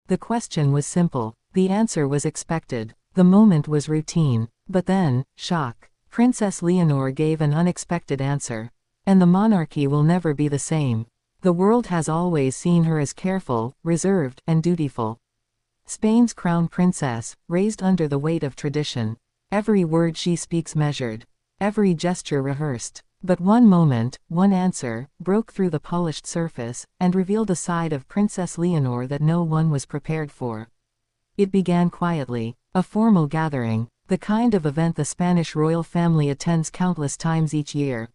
The question was simple. The answer was expected. The moment was routine. But then, shock. Princess Leonor gave an unexpected answer. And the monarchy will never be the same. The world has always seen her as careful, reserved, and dutiful. Spain's crown princess, raised under the weight of tradition. Every word she speaks measured. Every gesture rehearsed. But one moment, one answer, broke through the polished surface, and revealed a side of Princess Leonor that no one was prepared for. It began quietly. A formal gathering. The kind of event the Spanish royal family attends countless times each year.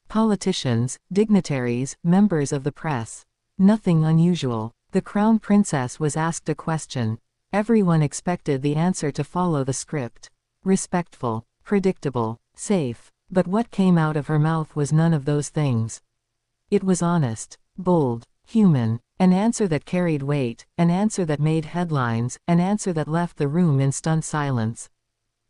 Politicians, dignitaries, members of the press. Nothing unusual. The crown princess was asked a question. Everyone expected the answer to follow the script. Respectful, predictable, safe. But what came out of her mouth was none of those things. It was honest, bold, human. An answer that carried weight, an answer that made headlines, an answer that left the room in stunned silence.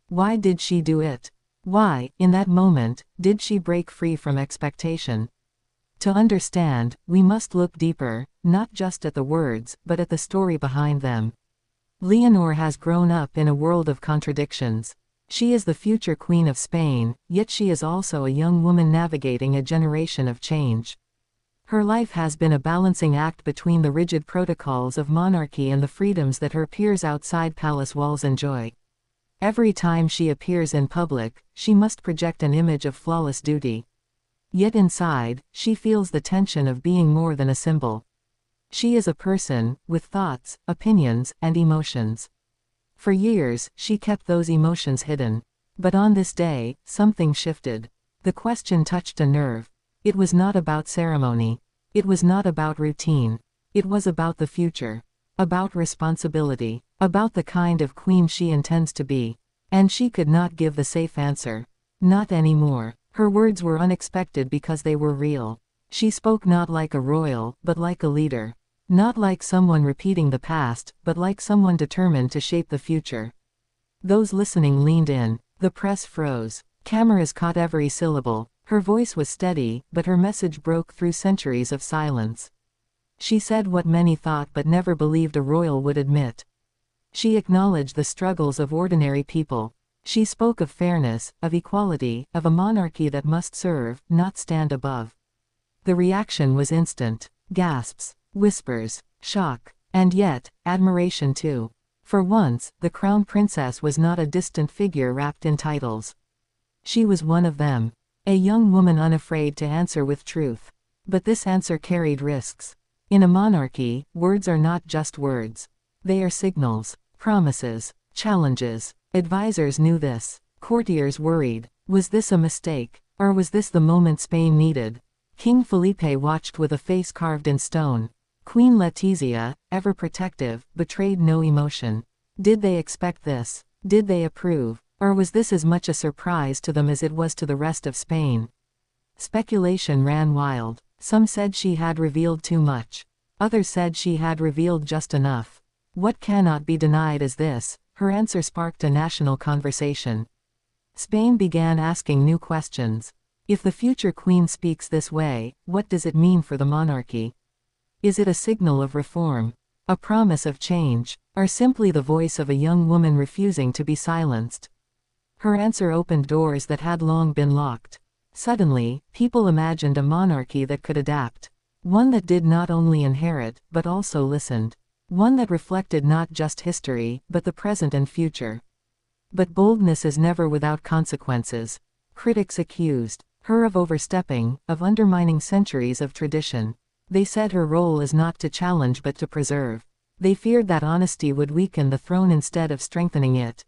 Why did she do it? Why, in that moment, did she break free from expectation? To understand, we must look deeper, not just at the words, but at the story behind them. Leonor has grown up in a world of contradictions. She is the future Queen of Spain, yet she is also a young woman navigating a generation of change. Her life has been a balancing act between the rigid protocols of monarchy and the freedoms that her peers outside palace walls enjoy. Every time she appears in public, she must project an image of flawless duty. Yet inside, she feels the tension of being more than a symbol. She is a person, with thoughts, opinions, and emotions. For years, she kept those emotions hidden. But on this day, something shifted. The question touched a nerve. It was not about ceremony. It was not about routine. It was about the future. About responsibility. About the kind of queen she intends to be. And she could not give the safe answer. Not anymore. Her words were unexpected because they were real. She spoke not like a royal, but like a leader. Not like someone repeating the past, but like someone determined to shape the future. Those listening leaned in. The press froze. Cameras caught every syllable. Her voice was steady, but her message broke through centuries of silence. She said what many thought but never believed a royal would admit. She acknowledged the struggles of ordinary people. She spoke of fairness, of equality, of a monarchy that must serve, not stand above. The reaction was instant. Gasps, whispers, shock, and yet, admiration too. For once, the crown princess was not a distant figure wrapped in titles. She was one of them. A young woman unafraid to answer with truth. But this answer carried risks. In a monarchy, words are not just words. They are signals, promises, challenges. Advisors knew this. Courtiers worried. Was this a mistake? Or was this the moment Spain needed? King Felipe watched with a face carved in stone. Queen Letizia, ever protective, betrayed no emotion. Did they expect this? Did they approve? Or was this as much a surprise to them as it was to the rest of Spain? Speculation ran wild. Some said she had revealed too much. Others said she had revealed just enough. What cannot be denied is this: her answer sparked a national conversation. Spain began asking new questions. If the future queen speaks this way, what does it mean for the monarchy? Is it a signal of reform? A promise of change? Or simply the voice of a young woman refusing to be silenced? Her answer opened doors that had long been locked. Suddenly, people imagined a monarchy that could adapt. One that did not only inherit, but also listened. One that reflected not just history, but the present and future. But boldness is never without consequences. Critics accused her of overstepping, of undermining centuries of tradition. They said her role is not to challenge but to preserve. They feared that honesty would weaken the throne instead of strengthening it.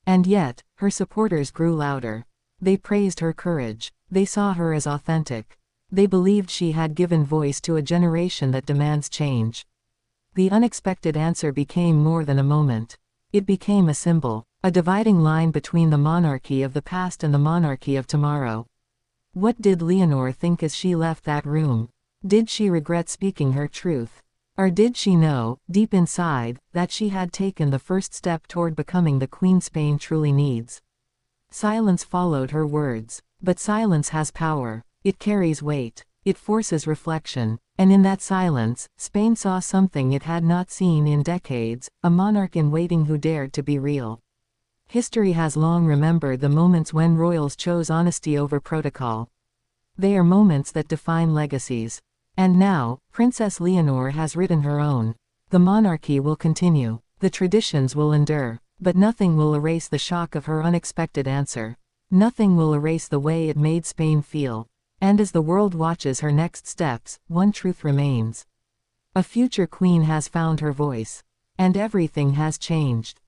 And yet, her supporters grew louder. They praised her courage. They saw her as authentic. They believed she had given voice to a generation that demands change. The unexpected answer became more than a moment. It became a symbol, a dividing line between the monarchy of the past and the monarchy of tomorrow. What did Leonor think as she left that room? Did she regret speaking her truth? Or did she know, deep inside, that she had taken the first step toward becoming the queen Spain truly needs? Silence followed her words. But silence has power. It carries weight. It forces reflection. And in that silence, Spain saw something it had not seen in decades, a monarch in waiting who dared to be real. History has long remembered the moments when royals chose honesty over protocol. They are moments that define legacies. And now, Princess Leonor has written her own. The monarchy will continue. The traditions will endure. But nothing will erase the shock of her unexpected answer. Nothing will erase the way it made Spain feel. And as the world watches her next steps, one truth remains. A future queen has found her voice. And everything has changed.